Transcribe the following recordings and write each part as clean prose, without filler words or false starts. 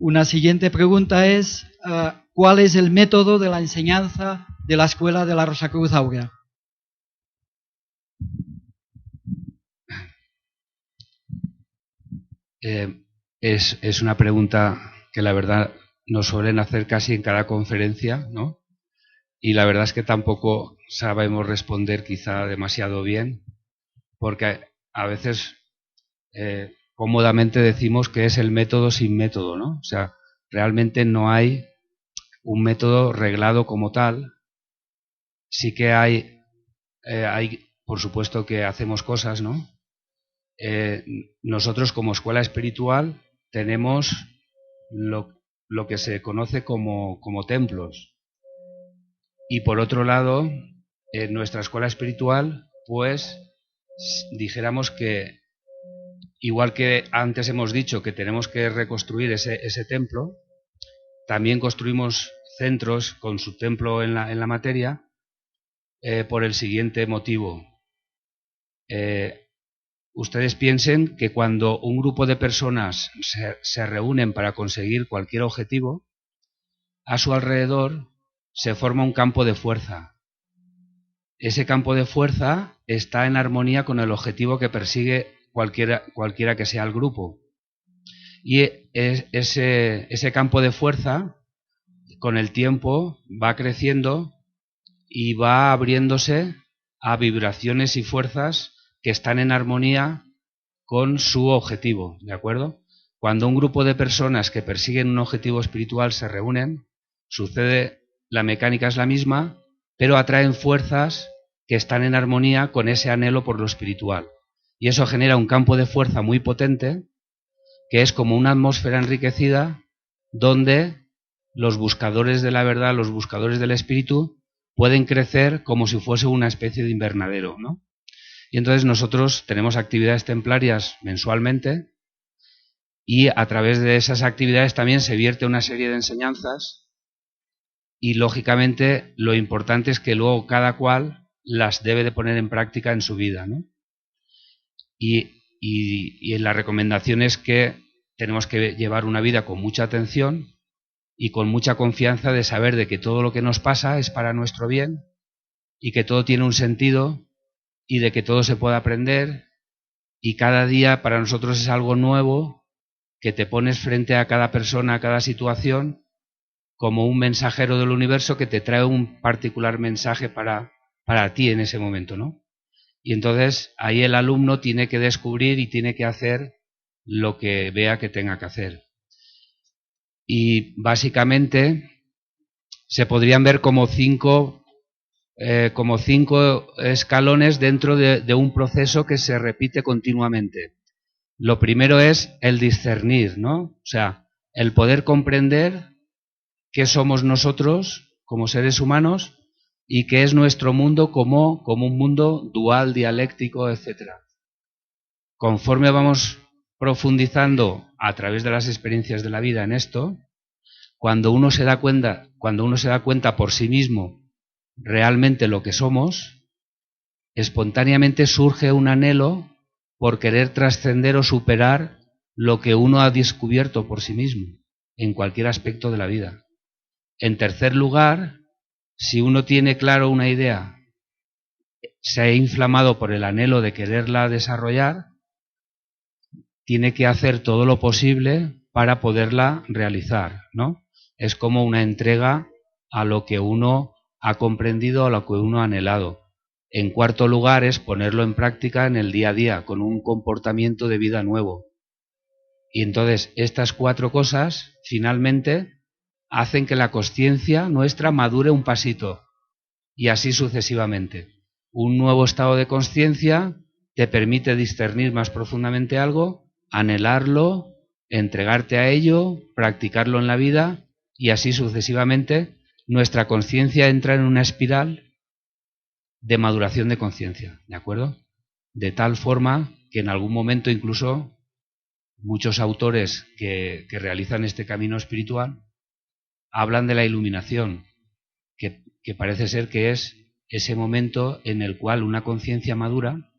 Una siguiente pregunta es, ¿cuál es el método de la enseñanza de la Escuela de la Rosacruz Aurea? Es una pregunta que la verdad nos suelen hacer casi en cada conferencia, ¿no? Y la verdad es que tampoco sabemos responder quizá demasiado bien, porque a veces cómodamente decimos que es el método sin método, ¿no? O sea, realmente no hay un método reglado como tal. Sí que hay, por supuesto que hacemos cosas, ¿no? Nosotros como escuela espiritual tenemos lo que se conoce como templos. Y por otro lado, en nuestra escuela espiritual, pues dijéramos que, igual que antes hemos dicho que tenemos que reconstruir ese templo, también construimos centros con su templo en la materia, por el siguiente motivo. Ustedes piensen que cuando un grupo de personas se reúnen para conseguir cualquier objetivo, a su alrededor se forma un campo de fuerza. Ese campo de fuerza está en armonía con el objetivo que persigue cualquiera que sea el grupo. Y ese campo de fuerza, con el tiempo, va creciendo y va abriéndose a vibraciones y fuerzas que están en armonía con su objetivo, ¿de acuerdo? Cuando un grupo de personas que persiguen un objetivo espiritual se reúnen, la mecánica es la misma, pero atraen fuerzas que están en armonía con ese anhelo por lo espiritual. Y eso genera un campo de fuerza muy potente, que es como una atmósfera enriquecida, donde los buscadores de la verdad, los buscadores del espíritu, pueden crecer como si fuese una especie de invernadero, ¿no? Y entonces nosotros tenemos actividades templarias mensualmente, y a través de esas actividades también se vierte una serie de enseñanzas, y lógicamente lo importante es que luego cada cual las debe de poner en práctica en su vida, ¿no? Y la recomendación es que tenemos que llevar una vida con mucha atención y con mucha confianza de saber de que todo lo que nos pasa es para nuestro bien y que todo tiene un sentido y de que todo se puede aprender, y cada día para nosotros es algo nuevo, que te pones frente a cada persona, a cada situación, como un mensajero del universo que te trae un particular mensaje para ti en ese momento, ¿no? Y entonces ahí el alumno tiene que descubrir y tiene que hacer lo que vea que tenga que hacer. Y básicamente se podrían ver como cinco escalones dentro de un proceso que se repite continuamente. Lo primero es el discernir, ¿no? O sea, el poder comprender qué somos nosotros como seres humanos y qué es nuestro mundo como un mundo dual, dialéctico, etc. Conforme vamos profundizando a través de las experiencias de la vida en esto, cuando uno se da cuenta por sí mismo realmente lo que somos, espontáneamente surge un anhelo por querer trascender o superar lo que uno ha descubierto por sí mismo, en cualquier aspecto de la vida. En tercer lugar, si uno tiene claro una idea, se ha inflamado por el anhelo de quererla desarrollar, tiene que hacer todo lo posible para poderla realizar, ¿no? Es como una entrega a lo que uno ha comprendido, a lo que uno ha anhelado. En cuarto lugar es ponerlo en práctica en el día a día, con un comportamiento de vida nuevo. Y entonces estas cuatro cosas, finalmente, hacen que la consciencia nuestra madure un pasito, y así sucesivamente. Un nuevo estado de consciencia te permite discernir más profundamente algo, anhelarlo, entregarte a ello, practicarlo en la vida, y así sucesivamente nuestra conciencia entra en una espiral de maduración de conciencia, ¿de acuerdo? De tal forma que en algún momento incluso muchos autores que realizan este camino espiritual hablan de la iluminación, que parece ser que es ese momento en el cual una conciencia madura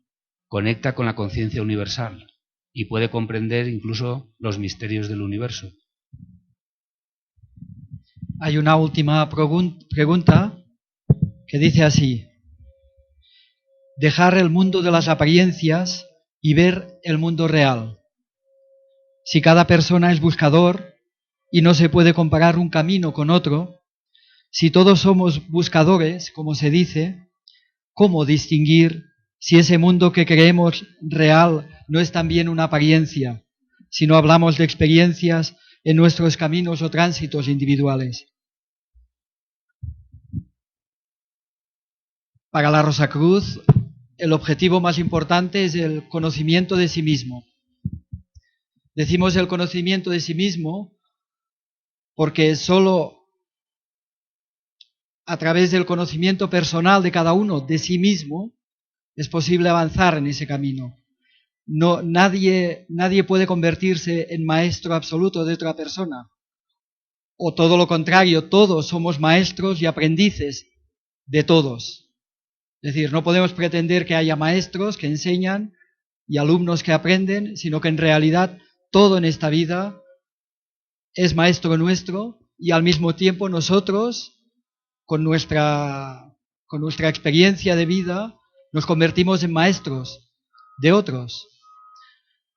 conecta con la conciencia universal y puede comprender incluso los misterios del universo. Hay una última pregunta que dice así: dejar el mundo de las apariencias y ver el mundo real. Si cada persona es buscador y no se puede comparar un camino con otro, si todos somos buscadores, como se dice, ¿cómo distinguir si ese mundo que creemos real no es también una apariencia, si no hablamos de experiencias en nuestros caminos o tránsitos individuales? Para la Rosacruz, el objetivo más importante es el conocimiento de sí mismo. Decimos el conocimiento de sí mismo porque solo a través del conocimiento personal de cada uno de sí mismo es posible avanzar en ese camino. Nadie puede convertirse en maestro absoluto de otra persona. O todo lo contrario, todos somos maestros y aprendices de todos. Es decir, no podemos pretender que haya maestros que enseñan y alumnos que aprenden, sino que en realidad todo en esta vida es maestro nuestro y al mismo tiempo nosotros, con nuestra experiencia de vida, nos convertimos en maestros de otros.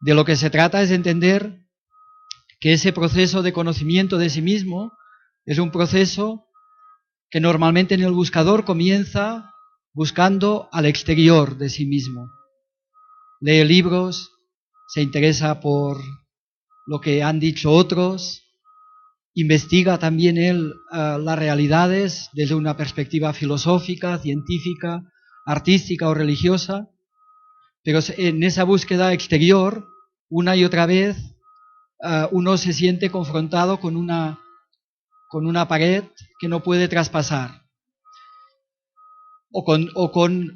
De lo que se trata es entender que ese proceso de conocimiento de sí mismo es un proceso que normalmente en el buscador comienza buscando al exterior de sí mismo. Lee libros, se interesa por lo que han dicho otros, investiga también él las realidades desde una perspectiva filosófica, científica, artística o religiosa, pero en esa búsqueda exterior, una y otra vez, uno se siente confrontado con una pared que no puede traspasar, o con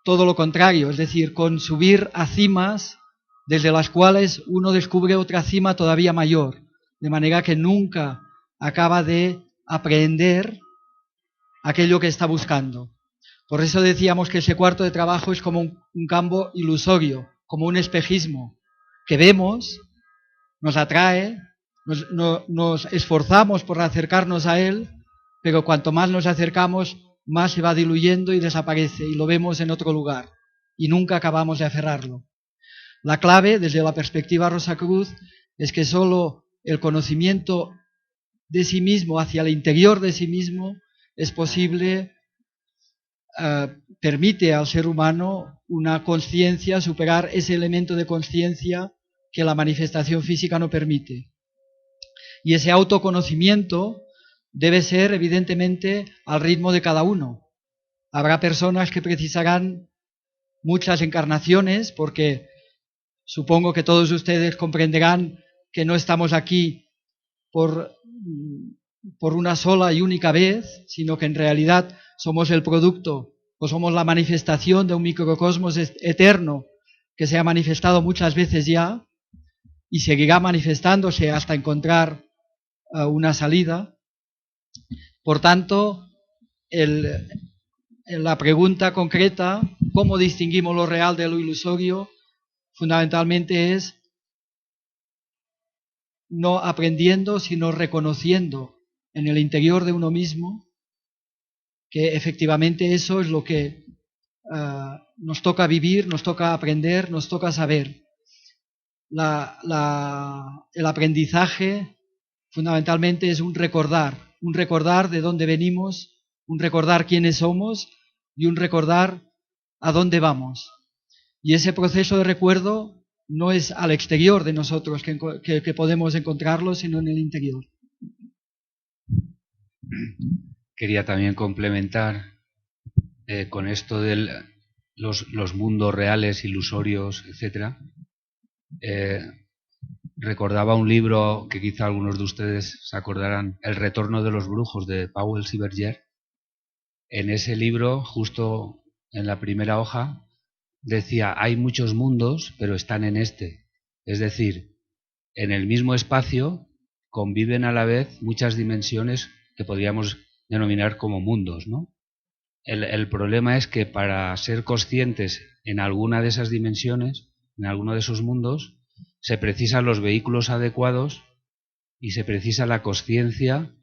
todo lo contrario, es decir, con subir a cimas desde las cuales uno descubre otra cima todavía mayor, de manera que nunca acaba de aprehender aquello que está buscando. Por eso decíamos que ese cuarto de trabajo es como un campo ilusorio, como un espejismo, que vemos, nos atrae, nos esforzamos por acercarnos a él, pero cuanto más nos acercamos, más se va diluyendo y desaparece, y lo vemos en otro lugar, y nunca acabamos de aferrarlo. La clave, desde la perspectiva Rosacruz, es que solo el conocimiento de sí mismo, hacia el interior de sí mismo, es posible, permite al ser humano una conciencia, superar ese elemento de conciencia que la manifestación física no permite. Y ese autoconocimiento debe ser, evidentemente, al ritmo de cada uno. Habrá personas que precisarán muchas encarnaciones, porque supongo que todos ustedes comprenderán que no estamos aquí por una sola y única vez, sino que en realidad somos el producto o somos la manifestación de un microcosmos eterno que se ha manifestado muchas veces ya y seguirá manifestándose hasta encontrar una salida. Por tanto, la pregunta concreta, ¿cómo distinguimos lo real de lo ilusorio? Fundamentalmente es no aprendiendo, sino reconociendo en el interior de uno mismo que efectivamente eso es lo que nos toca vivir, nos toca aprender, nos toca saber. El aprendizaje fundamentalmente es un recordar de dónde venimos, un recordar quiénes somos y un recordar a dónde vamos. Y ese proceso de recuerdo no es al exterior de nosotros que podemos encontrarlo, sino en el interior. Quería también complementar con esto de los mundos reales, ilusorios, etc. Recordaba un libro que quizá algunos de ustedes se acordarán, El retorno de los brujos, de Powell Siberger. En ese libro, justo en la primera hoja, decía, hay muchos mundos, pero están en este. Es decir, en el mismo espacio conviven a la vez muchas dimensiones que podríamos denominar como mundos, ¿no? El problema es que para ser conscientes en alguna de esas dimensiones, en alguno de esos mundos, se precisan los vehículos adecuados y se precisa la consciencia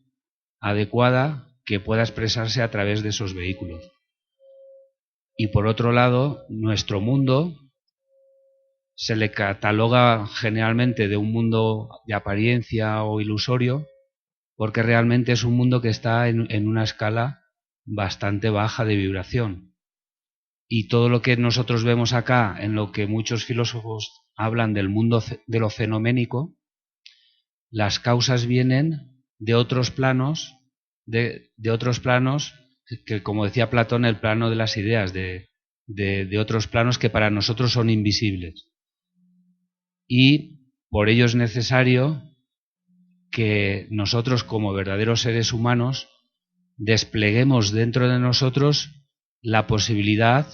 adecuada que pueda expresarse a través de esos vehículos. Y por otro lado, nuestro mundo se le cataloga generalmente de un mundo de apariencia o ilusorio, porque realmente es un mundo que está en una escala bastante baja de vibración. Y todo lo que nosotros vemos acá, en lo que muchos filósofos hablan del mundo de lo fenoménico, las causas vienen de otros planos, de otros planos que, como decía Platón, el plano de las ideas, de otros planos que para nosotros son invisibles. Y por ello es necesario que nosotros, como verdaderos seres humanos, despleguemos dentro de nosotros la posibilidad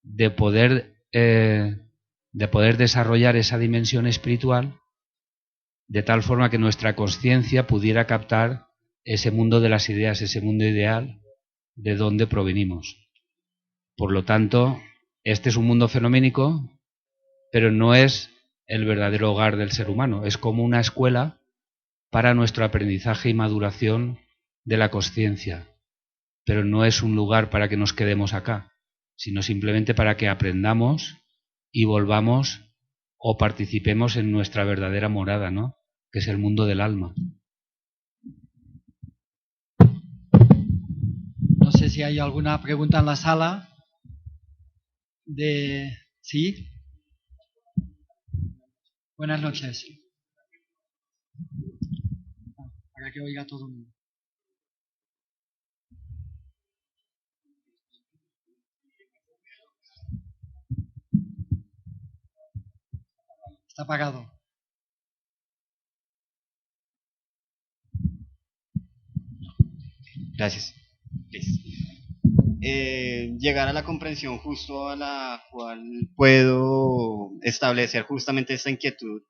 de poder desarrollar esa dimensión espiritual de tal forma que nuestra conciencia pudiera captar ese mundo de las ideas, ese mundo ideal de donde provenimos. Por lo tanto, este es un mundo fenoménico, pero no es el verdadero hogar del ser humano. Es como una escuela para nuestro aprendizaje y maduración de la conciencia, pero no es un lugar para que nos quedemos acá, sino simplemente para que aprendamos y volvamos o participemos en nuestra verdadera morada, ¿no? Que es el mundo del alma. No sé si hay alguna pregunta en la sala. ¿Sí? Buenas noches. Para que oiga todo el mundo. Está apagado. Gracias. Llegar a la comprensión justo a la cual puedo establecer justamente esta inquietud.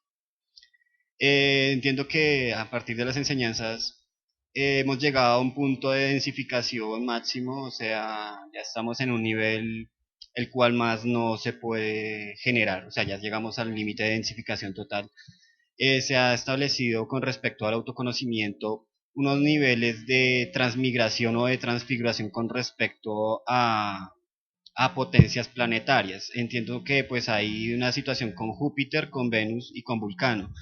Entiendo que a partir de las enseñanzas hemos llegado a un punto de densificación máximo, o sea, ya estamos en un nivel el cual más no se puede generar, o sea, ya llegamos al límite de densificación total. Se ha establecido con respecto al autoconocimiento unos niveles de transmigración o de transfiguración con respecto a potencias planetarias. Entiendo que pues hay una situación con Júpiter, con Venus y con Vulcano.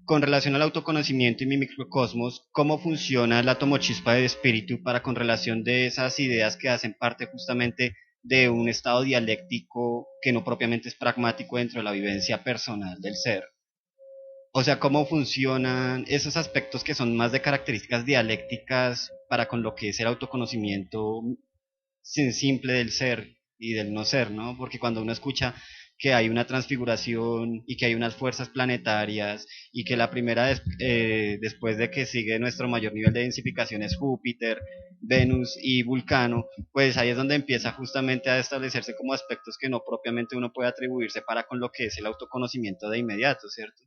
Con relación al autoconocimiento y mi microcosmos, ¿cómo funciona el átomo chispa de espíritu para con relación de esas ideas que hacen parte justamente de un estado dialéctico que no propiamente es pragmático dentro de la vivencia personal del ser? O sea, cómo funcionan esos aspectos que son más de características dialécticas para con lo que es el autoconocimiento simple del ser y del no ser, ¿no? Porque cuando uno escucha que hay una transfiguración y que hay unas fuerzas planetarias y que la primera después de que sigue nuestro mayor nivel de densificación es Júpiter, Venus y Vulcano, pues ahí es donde empieza justamente a establecerse como aspectos que no propiamente uno puede atribuirse para con lo que es el autoconocimiento de inmediato, ¿cierto?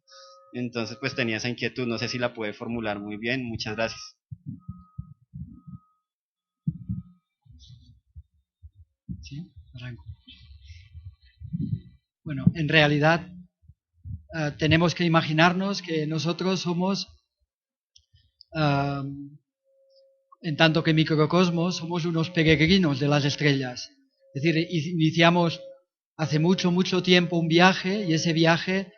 Entonces pues tenía esa inquietud, no sé si la puede formular muy bien, muchas gracias. ¿Sí? Arranco. Bueno, en realidad tenemos que imaginarnos que nosotros somos, en tanto que microcosmos, somos unos peregrinos de las estrellas. Es decir, iniciamos hace mucho tiempo un viaje y ese viaje,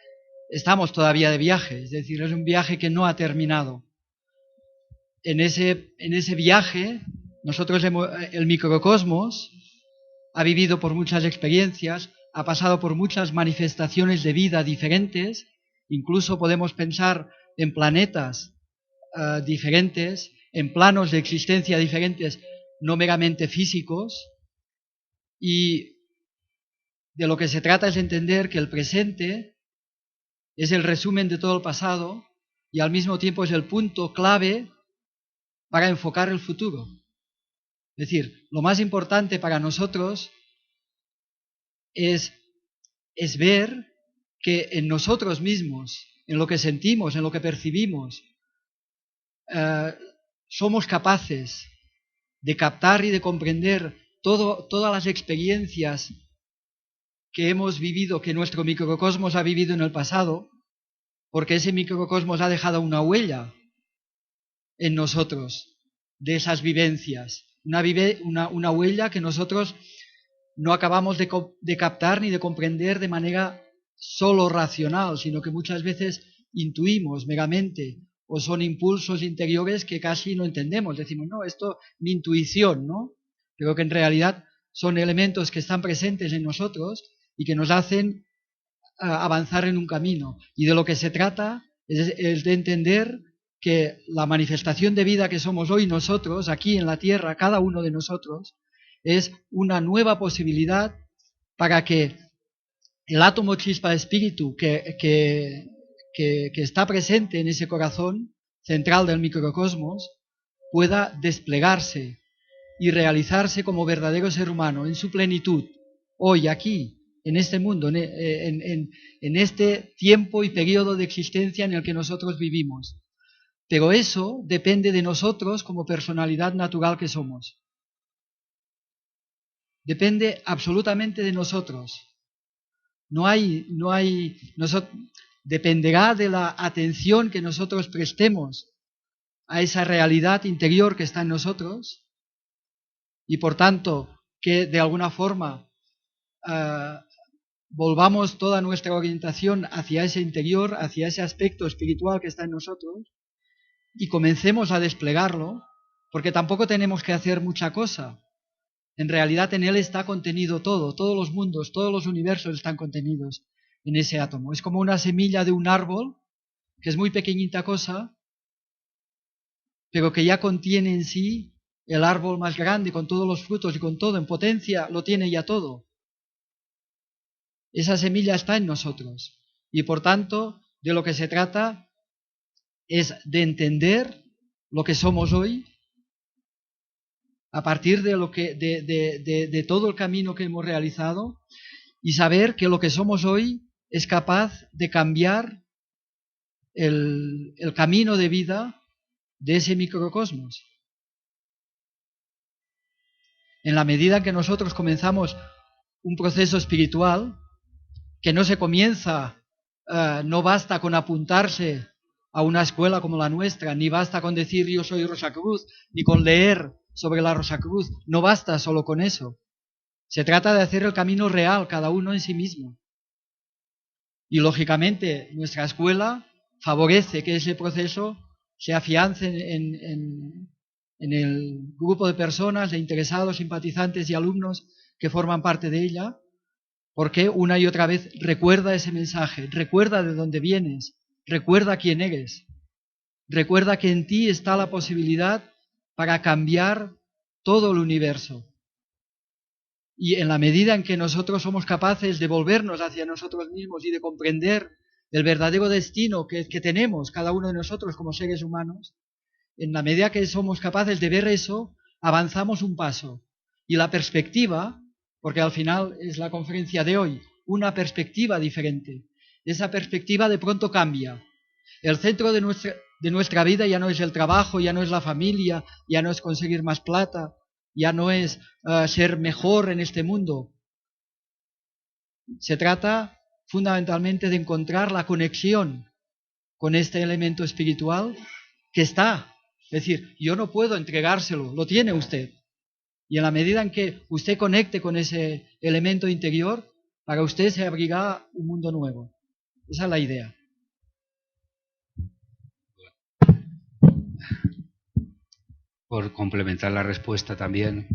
estamos todavía de viaje, es decir, es un viaje que no ha terminado. En ese viaje, el microcosmos ha vivido por muchas experiencias, ha pasado por muchas manifestaciones de vida diferentes, incluso podemos pensar en planetas diferentes, en planos de existencia diferentes, no meramente físicos, y de lo que se trata es entender que el presente es el resumen de todo el pasado y al mismo tiempo es el punto clave para enfocar el futuro. Es decir, lo más importante para nosotros es ver que en nosotros mismos, en lo que sentimos, en lo que percibimos, somos capaces de captar y de comprender todas las experiencias que hemos vivido, que nuestro microcosmos ha vivido en el pasado, porque ese microcosmos ha dejado una huella en nosotros. de esas vivencias, una huella que nosotros no acabamos de captar ni de comprender de manera solo racional, sino que muchas veces intuimos meramente, o son impulsos interiores que casi no entendemos. Decimos, no, esto mi intuición, ¿no? Pero que en realidad son elementos que están presentes en nosotros y que nos hacen avanzar en un camino. Y de lo que se trata es de entender que la manifestación de vida que somos hoy nosotros, aquí en la Tierra, cada uno de nosotros, es una nueva posibilidad para que el átomo chispa de espíritu que está presente en ese corazón central del microcosmos pueda desplegarse y realizarse como verdadero ser humano en su plenitud, hoy, aquí, en este mundo, en este tiempo y periodo de existencia en el que nosotros vivimos. Pero eso depende de nosotros como personalidad natural que somos. Depende absolutamente de nosotros. Dependerá de la atención que nosotros prestemos a esa realidad interior que está en nosotros y por tanto que de alguna forma volvamos toda nuestra orientación hacia ese interior, hacia ese aspecto espiritual que está en nosotros y comencemos a desplegarlo, porque tampoco tenemos que hacer mucha cosa. En realidad en él está contenido todo, todos los mundos, todos los universos están contenidos en ese átomo. Es como una semilla de un árbol, que es muy pequeñita cosa, pero que ya contiene en sí el árbol más grande, con todos los frutos y con todo, en potencia, lo tiene ya todo. Esa semilla está en nosotros. Y por tanto, de lo que se trata es de entender lo que somos hoy, a partir de todo el camino que hemos realizado, y saber que lo que somos hoy es capaz de cambiar el camino de vida de ese microcosmos. En la medida en que nosotros comenzamos un proceso espiritual, que no se comienza, no basta con apuntarse a una escuela como la nuestra, ni basta con decir yo soy Rosacruz, ni con leer sobre la Rosacruz, no basta solo con eso. Se trata de hacer el camino real, cada uno en sí mismo. Y lógicamente nuestra escuela favorece que ese proceso se afiance en el grupo de personas, de interesados, simpatizantes y alumnos que forman parte de ella, porque una y otra vez recuerda ese mensaje, recuerda de dónde vienes, recuerda quién eres, recuerda que en ti está la posibilidad para cambiar todo el universo. Y en la medida en que nosotros somos capaces de volvernos hacia nosotros mismos y de comprender el verdadero destino que tenemos cada uno de nosotros como seres humanos, en la medida que somos capaces de ver eso, avanzamos un paso. Y la perspectiva, porque al final es la conferencia de hoy, una perspectiva diferente. Esa perspectiva de pronto cambia. El centro de nuestra vida ya no es el trabajo, ya no es la familia, ya no es conseguir más plata, ya no es ser mejor en este mundo. Se trata fundamentalmente de encontrar la conexión con este elemento espiritual que está. Es decir, yo no puedo entregárselo, lo tiene usted. Y en la medida en que usted conecte con ese elemento interior, para usted se abrirá un mundo nuevo. Esa es la idea. Por complementar la respuesta también,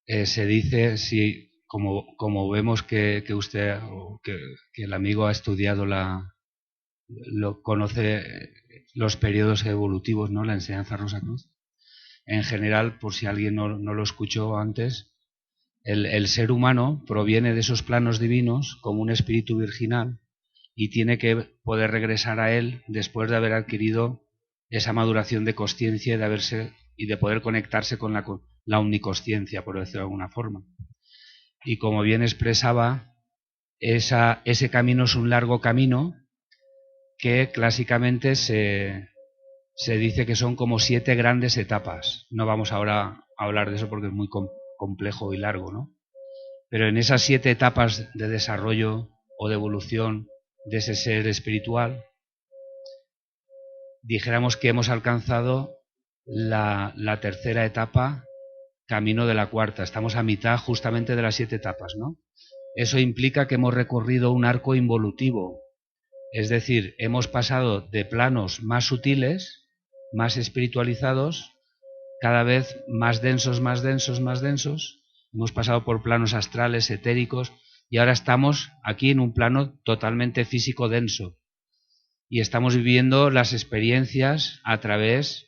se dice, si como vemos que usted, o que el amigo ha estudiado conoce los periodos evolutivos, ¿no? La enseñanza Rosacruz. En general, por si alguien no lo escuchó antes, el ser humano proviene de esos planos divinos como un espíritu virginal y tiene que poder regresar a él después de haber adquirido esa maduración de consciencia y de poder conectarse con la omniconsciencia, por decirlo de alguna forma. Y como bien expresaba, ese camino es un largo camino que clásicamente se dice que son como 7 grandes etapas. No vamos ahora a hablar de eso porque es muy complejo y largo, ¿no? Pero en esas 7 etapas de desarrollo o de evolución de ese ser espiritual, dijéramos que hemos alcanzado la tercera etapa, camino de la cuarta. Estamos a mitad justamente de las 7 etapas, ¿no? Eso implica que hemos recorrido un arco involutivo. Es decir, hemos pasado de planos más sutiles, más espiritualizados, cada vez más densos, más densos, más densos. Hemos pasado por planos astrales, etéricos, y ahora estamos aquí en un plano totalmente físico denso. Y estamos viviendo las experiencias a través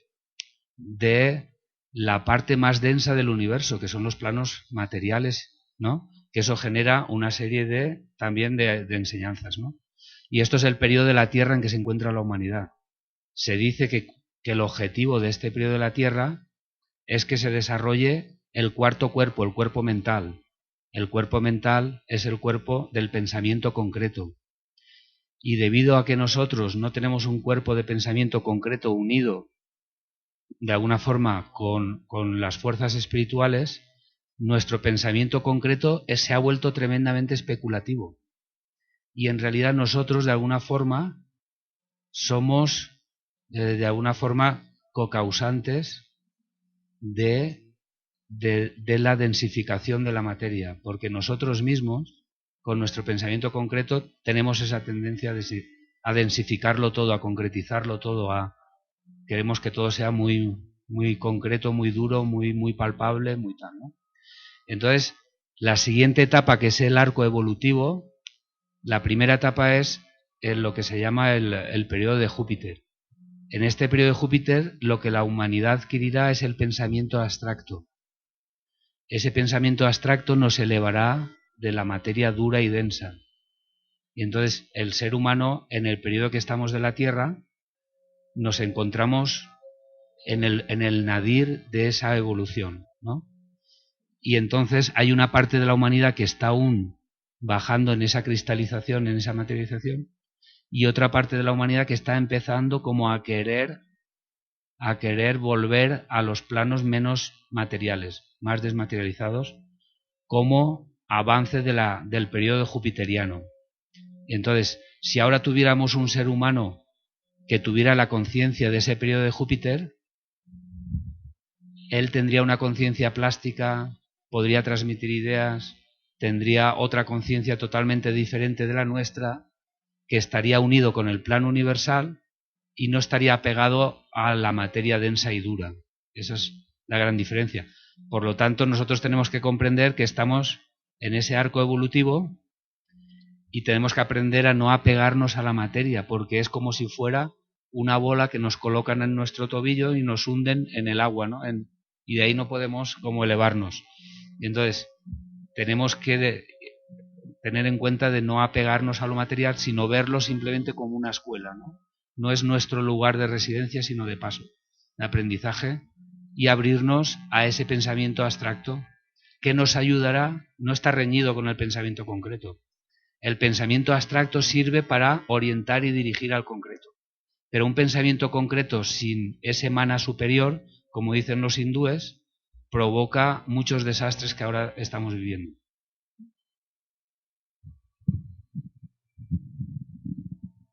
de la parte más densa del universo, que son los planos materiales, ¿no? Que eso genera una serie también de enseñanzas, ¿no? Y esto es el periodo de la Tierra en que se encuentra la humanidad. Se dice que el objetivo de este periodo de la Tierra es que se desarrolle el cuarto cuerpo, el cuerpo mental. El cuerpo mental es el cuerpo del pensamiento concreto. Y debido a que nosotros no tenemos un cuerpo de pensamiento concreto unido de alguna forma con las fuerzas espirituales, nuestro pensamiento concreto se ha vuelto tremendamente especulativo. Y en realidad nosotros de alguna forma somos de alguna forma cocausantes de la densificación de la materia, porque nosotros mismos, con nuestro pensamiento concreto, tenemos esa tendencia a densificarlo todo, a concretizarlo todo, queremos que todo sea muy, muy concreto, muy duro, muy, muy palpable, muy tal, ¿no? Entonces, la siguiente etapa, que es el arco evolutivo, la primera etapa es lo que se llama el periodo de Júpiter. En este periodo de Júpiter, lo que la humanidad adquirirá es el pensamiento abstracto. Ese pensamiento abstracto nos elevará de la materia dura y densa. Y entonces el ser humano, en el periodo que estamos de la Tierra, nos encontramos en el nadir de esa evolución, ¿no? Y entonces hay una parte de la humanidad que está aún bajando en esa cristalización, en esa materialización, y otra parte de la humanidad que está empezando como a querer volver a los planos menos materiales, más desmaterializados, como avance del periodo jupiteriano. Entonces, si ahora tuviéramos un ser humano que tuviera la conciencia de ese periodo de Júpiter, él tendría una conciencia plástica, podría transmitir ideas, tendría otra conciencia totalmente diferente de la nuestra, que estaría unido con el plano universal y no estaría apegado a la materia densa y dura. Esa es la gran diferencia. Por lo tanto, nosotros tenemos que comprender que estamos en ese arco evolutivo y tenemos que aprender a no apegarnos a la materia, porque es como si fuera una bola que nos colocan en nuestro tobillo y nos hunden en el agua, ¿no? Y de ahí no podemos como elevarnos. Y entonces, tenemos que tener en cuenta de no apegarnos a lo material, sino verlo simplemente como una escuela, ¿no? No es nuestro lugar de residencia, sino de paso, de aprendizaje, y abrirnos a ese pensamiento abstracto que nos ayudará, no está reñido con el pensamiento concreto. El pensamiento abstracto sirve para orientar y dirigir al concreto. Pero un pensamiento concreto sin ese mana superior, como dicen los hindúes, provoca muchos desastres que ahora estamos viviendo.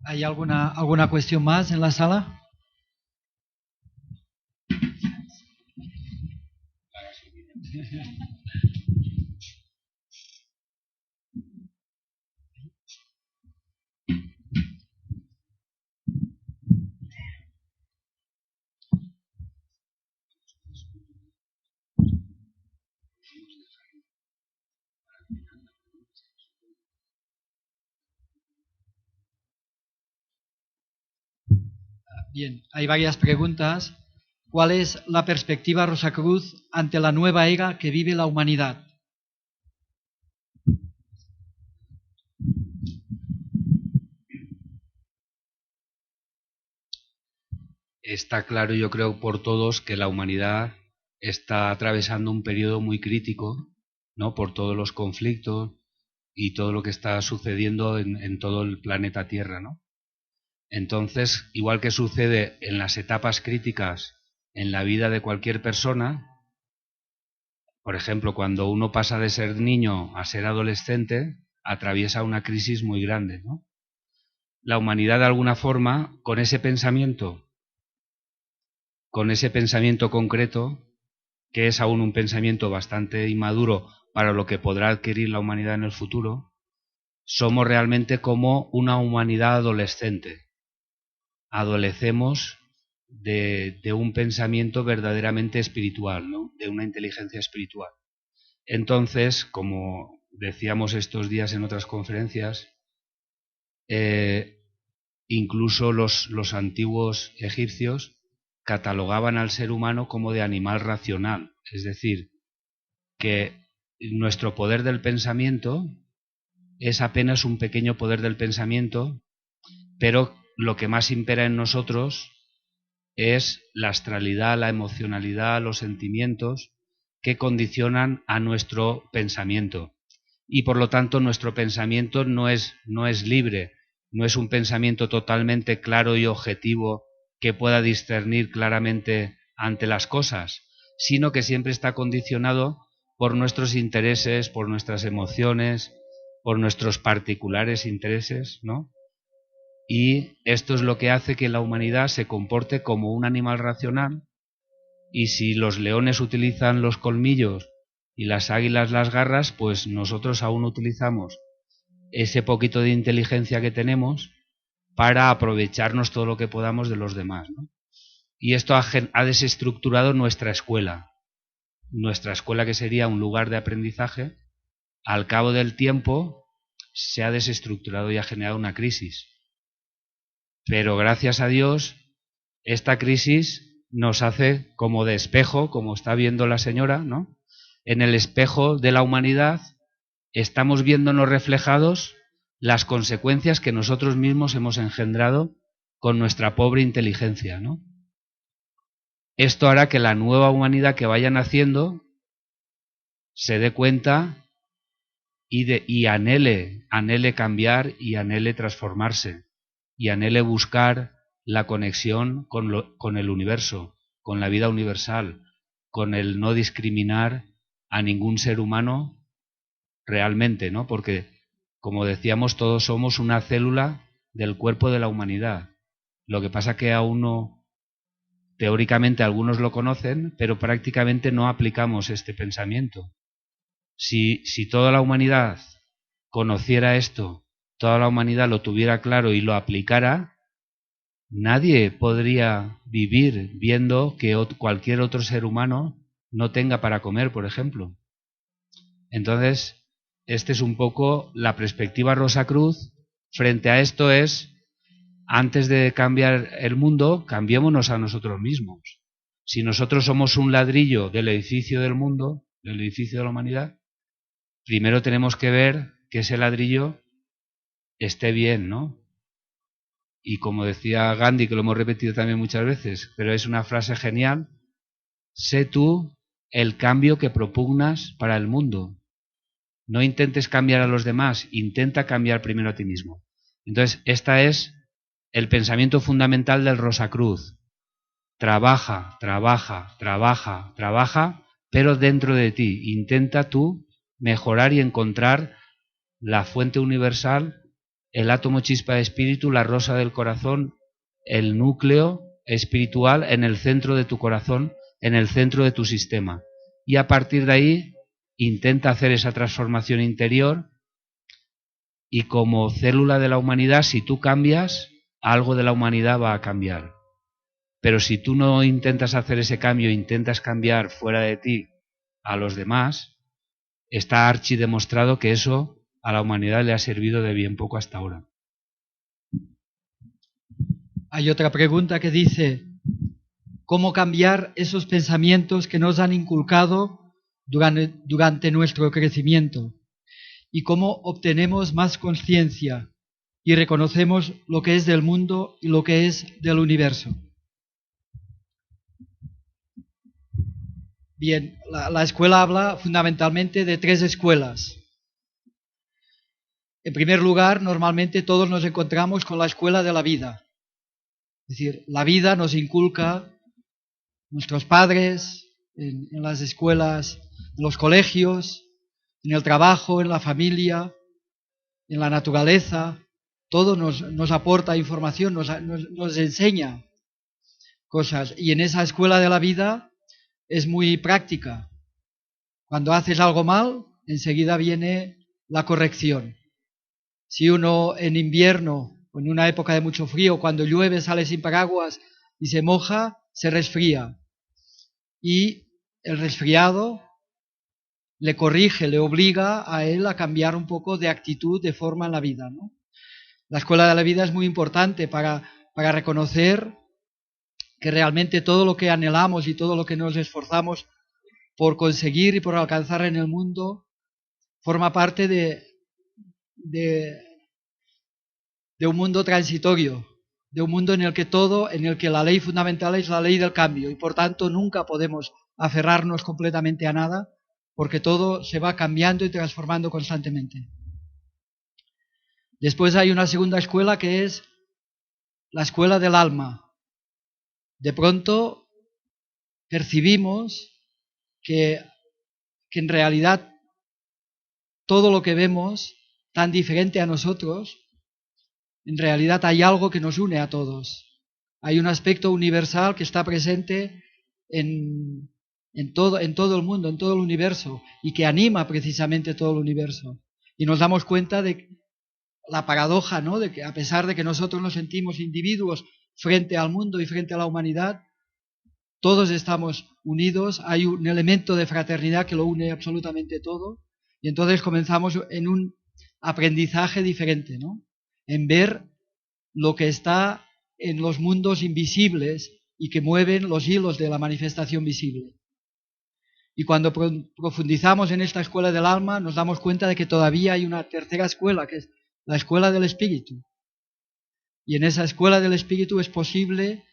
¿Hay alguna cuestión más en la sala? Bien, hay varias preguntas. ¿Cuál es la perspectiva Rosacruz ante la nueva era que vive la humanidad? Está claro, yo creo, por todos que la humanidad está atravesando un periodo muy crítico, ¿no? Por todos los conflictos y todo lo que está sucediendo en todo el planeta Tierra, ¿no? Entonces, igual que sucede en las etapas críticas en la vida de cualquier persona, por ejemplo, cuando uno pasa de ser niño a ser adolescente, atraviesa una crisis muy grande, ¿no? La humanidad, de alguna forma, con ese pensamiento con ese pensamiento concreto, que es aún un pensamiento bastante inmaduro para lo que podrá adquirir la humanidad en el futuro, somos realmente como una humanidad adolescente. Adolecemos de un pensamiento verdaderamente espiritual, ¿no? De una inteligencia espiritual. Entonces, como decíamos estos días en otras conferencias, incluso los antiguos egipcios catalogaban al ser humano como de animal racional, es decir, que nuestro poder del pensamiento es apenas un pequeño poder del pensamiento, pero lo que más impera en nosotros es la astralidad, la emocionalidad, los sentimientos que condicionan a nuestro pensamiento. Y por lo tanto nuestro pensamiento no es libre, no es un pensamiento totalmente claro y objetivo que pueda discernir claramente ante las cosas, sino que siempre está condicionado por nuestros intereses, por nuestras emociones, por nuestros particulares intereses, ¿no? Y esto es lo que hace que la humanidad se comporte como un animal racional, y si los leones utilizan los colmillos y las águilas las garras, pues nosotros aún utilizamos ese poquito de inteligencia que tenemos para aprovecharnos todo lo que podamos de los demás, ¿no? Y esto ha desestructurado nuestra escuela que sería un lugar de aprendizaje. Al cabo del tiempo se ha desestructurado y ha generado una crisis. Pero gracias a Dios, esta crisis nos hace como de espejo, como está viendo la señora, ¿no? En el espejo de la humanidad estamos viéndonos reflejados las consecuencias que nosotros mismos hemos engendrado con nuestra pobre inteligencia, ¿no? Esto hará que la nueva humanidad que vaya naciendo se dé cuenta y anhele cambiar y anhele transformarse y anhele buscar la conexión con el universo, con la vida universal, con el no discriminar a ningún ser humano realmente, ¿no? Porque, como decíamos, todos somos una célula del cuerpo de la humanidad. Lo que pasa que aún no, teóricamente algunos lo conocen, pero prácticamente no aplicamos este pensamiento. Si toda la humanidad conociera esto, toda la humanidad lo tuviera claro y lo aplicara, nadie podría vivir viendo que cualquier otro ser humano no tenga para comer, por ejemplo. Entonces, esta es un poco la perspectiva Rosacruz. Frente a esto es, antes de cambiar el mundo, cambiémonos a nosotros mismos. Si nosotros somos un ladrillo del edificio del mundo, del edificio de la humanidad, primero tenemos que ver que ese ladrillo esté bien, ¿no? Y como decía Gandhi, que lo hemos repetido también muchas veces, pero es una frase genial: sé tú el cambio que propugnas para el mundo. No intentes cambiar a los demás, intenta cambiar primero a ti mismo. Entonces, esta es el pensamiento fundamental del Rosacruz. Trabaja, trabaja, trabaja, trabaja, pero dentro de ti. Intenta tú mejorar y encontrar la fuente universal, el átomo chispa de espíritu, la rosa del corazón, el núcleo espiritual en el centro de tu corazón, en el centro de tu sistema. Y a partir de ahí, intenta hacer esa transformación interior, y como célula de la humanidad, si tú cambias, algo de la humanidad va a cambiar. Pero si tú no intentas hacer ese cambio, intentas cambiar fuera de ti a los demás, está archi demostrado que eso a la humanidad le ha servido de bien poco hasta ahora. Hay otra pregunta que dice: ¿cómo cambiar esos pensamientos que nos han inculcado durante nuestro crecimiento? ¿Y cómo obtenemos más conciencia y reconocemos lo que es del mundo y lo que es del universo? Bien, la escuela habla fundamentalmente de tres escuelas. En primer lugar, normalmente todos nos encontramos con la escuela de la vida. Es decir, la vida nos inculca nuestros padres, en las escuelas, en los colegios, en el trabajo, en la familia, en la naturaleza. Todo nos aporta información, nos enseña. cosas. Y en esa escuela de la vida es muy práctica. Cuando haces algo mal, enseguida viene la corrección. Si uno en invierno, o en una época de mucho frío, cuando llueve sale sin paraguas y se moja, se resfría. Y el resfriado le corrige, le obliga a él a cambiar un poco de actitud, de forma en la vida, ¿no? La escuela de la vida es muy importante para reconocer que realmente todo lo que anhelamos y todo lo que nos esforzamos por conseguir y por alcanzar en el mundo forma parte de un mundo transitorio, de un mundo en el que la ley fundamental es la ley del cambio y por tanto nunca podemos aferrarnos completamente a nada porque todo se va cambiando y transformando constantemente. Después hay una segunda escuela que es la escuela del alma. De pronto percibimos que en realidad todo lo que vemos tan diferente a nosotros, en realidad hay algo que nos une a todos. Hay un aspecto universal que está presente en todo el mundo, en todo el universo, y que anima precisamente todo el universo. Y nos damos cuenta de la paradoja, ¿no? De que a pesar de que nosotros nos sentimos individuos frente al mundo y frente a la humanidad, todos estamos unidos, hay un elemento de fraternidad que lo une absolutamente todo, y entonces comenzamos en un aprendizaje diferente, ¿no? En ver lo que está en los mundos invisibles y que mueven los hilos de la manifestación visible. Y cuando profundizamos en esta escuela del alma, nos damos cuenta de que todavía hay una tercera escuela, que es la escuela del espíritu. Y en esa escuela del espíritu es posible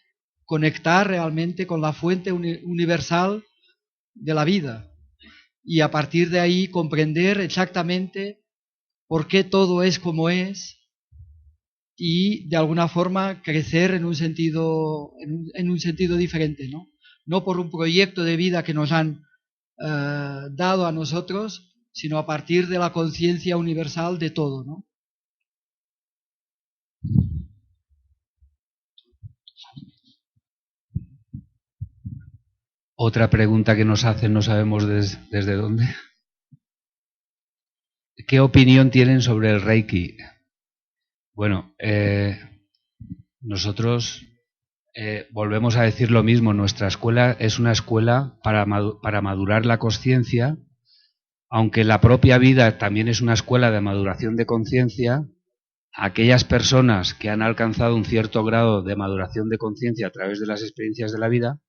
conectar realmente con la fuente universal de la vida. Y a partir de ahí comprender exactamente por qué todo es como es y de alguna forma crecer en un sentido diferente, ¿no? No por un proyecto de vida que nos han dado a nosotros, sino a partir de la conciencia universal de todo, ¿no? Otra pregunta que nos hacen, no sabemos desde dónde. ¿Qué opinión tienen sobre el Reiki? Bueno, nosotros volvemos a decir lo mismo. Nuestra escuela es una escuela para madurar la conciencia, aunque la propia vida también es una escuela de maduración de conciencia. Aquellas personas que han alcanzado un cierto grado de maduración de conciencia a través de las experiencias de la vida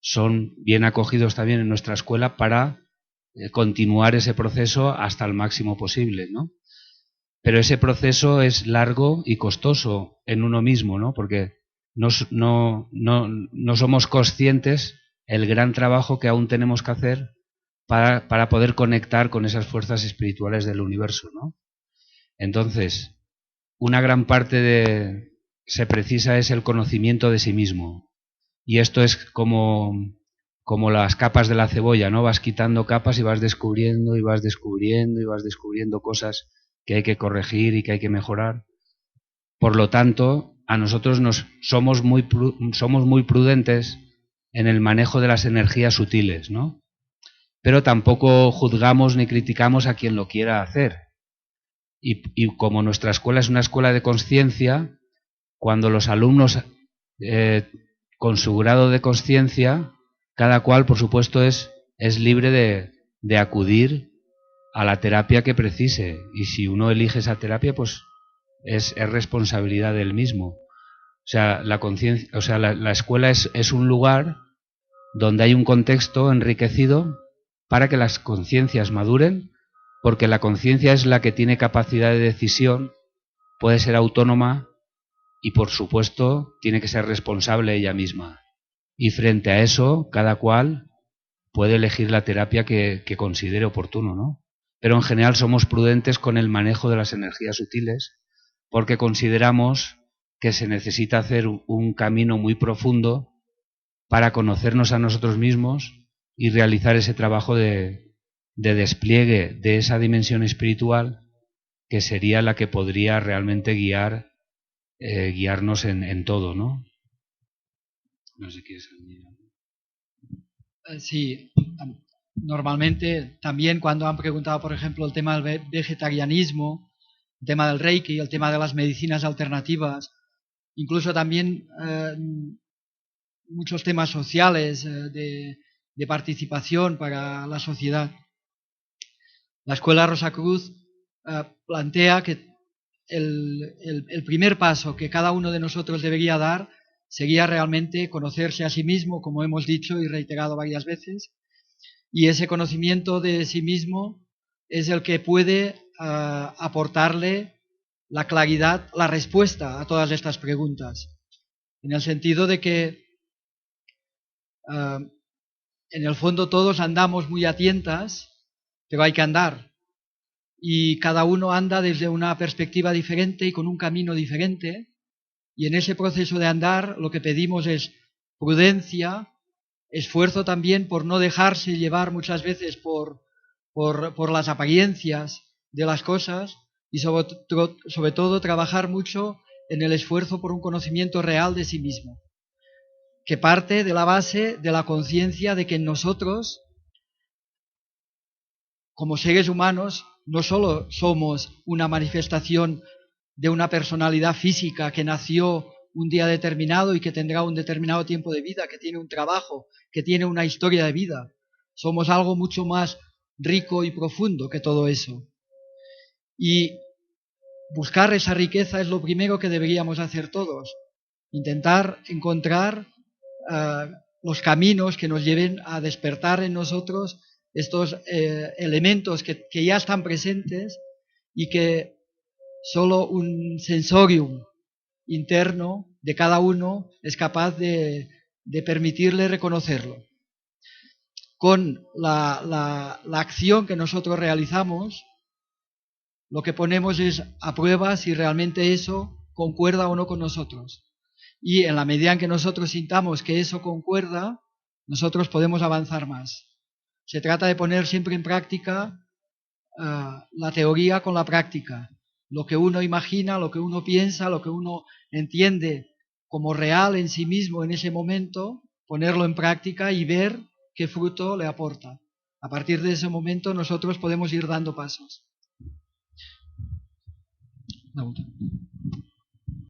son bien acogidos también en nuestra escuela para continuar ese proceso hasta el máximo posible, ¿no? Pero ese proceso es largo y costoso en uno mismo, ¿no? Porque no somos conscientes el gran trabajo que aún tenemos que hacer para poder conectar con esas fuerzas espirituales del universo, ¿no? Entonces, una gran parte se precisa es el conocimiento de sí mismo. Y esto es como las capas de la cebolla, ¿no? Vas quitando capas y vas descubriendo y vas descubriendo y vas descubriendo cosas que hay que corregir y que hay que mejorar. Por lo tanto, a nosotros somos muy prudentes en el manejo de las energías sutiles, ¿no? Pero tampoco juzgamos ni criticamos a quien lo quiera hacer. Y como nuestra escuela es una escuela de conciencia, cuando los alumnos con su grado de conciencia, cada cual, por supuesto, es libre de acudir a la terapia que precise. Y si uno elige esa terapia, pues es responsabilidad del mismo. O sea, la escuela es un lugar donde hay un contexto enriquecido para que las conciencias maduren, porque la conciencia es la que tiene capacidad de decisión, puede ser autónoma, y por supuesto tiene que ser responsable ella misma. Y frente a eso, cada cual puede elegir la terapia que considere oportuno, ¿no? Pero en general somos prudentes con el manejo de las energías sutiles porque consideramos que se necesita hacer un camino muy profundo para conocernos a nosotros mismos y realizar ese trabajo de despliegue de esa dimensión espiritual que sería la que podría realmente guiarnos en todo, ¿no? No sé qué es el miedo. Sí, normalmente también cuando han preguntado, por ejemplo, el tema del vegetarianismo, el tema del Reiki, el tema de las medicinas alternativas, incluso también muchos temas sociales de participación para la sociedad. La Escuela Rosacruz plantea que el primer paso que cada uno de nosotros debería dar sería realmente conocerse a sí mismo, como hemos dicho y reiterado varias veces, y ese conocimiento de sí mismo es el que puede aportarle la claridad, la respuesta a todas estas preguntas, en el sentido de que en el fondo todos andamos muy a tientas, pero hay que andar. Y cada uno anda desde una perspectiva diferente y con un camino diferente. Y en ese proceso de andar lo que pedimos es prudencia, esfuerzo también por no dejarse llevar muchas veces por las apariencias de las cosas y sobre todo trabajar mucho en el esfuerzo por un conocimiento real de sí mismo, que parte de la base de la conciencia de que nosotros, como seres humanos, no solo somos una manifestación de una personalidad física que nació un día determinado y que tendrá un determinado tiempo de vida, que tiene un trabajo, que tiene una historia de vida. Somos algo mucho más rico y profundo que todo eso. Y buscar esa riqueza es lo primero que deberíamos hacer todos. Intentar encontrar los caminos que nos lleven a despertar en nosotros estos elementos que ya están presentes y que solo un sensorium interno de cada uno es capaz de permitirle reconocerlo. Con la acción que nosotros realizamos, lo que ponemos es a prueba si realmente eso concuerda o no con nosotros. Y en la medida en que nosotros sintamos que eso concuerda, nosotros podemos avanzar más. Se trata de poner siempre en práctica la teoría con la práctica. Lo que uno imagina, lo que uno piensa, lo que uno entiende como real en sí mismo en ese momento, ponerlo en práctica y ver qué fruto le aporta. A partir de ese momento nosotros podemos ir dando pasos.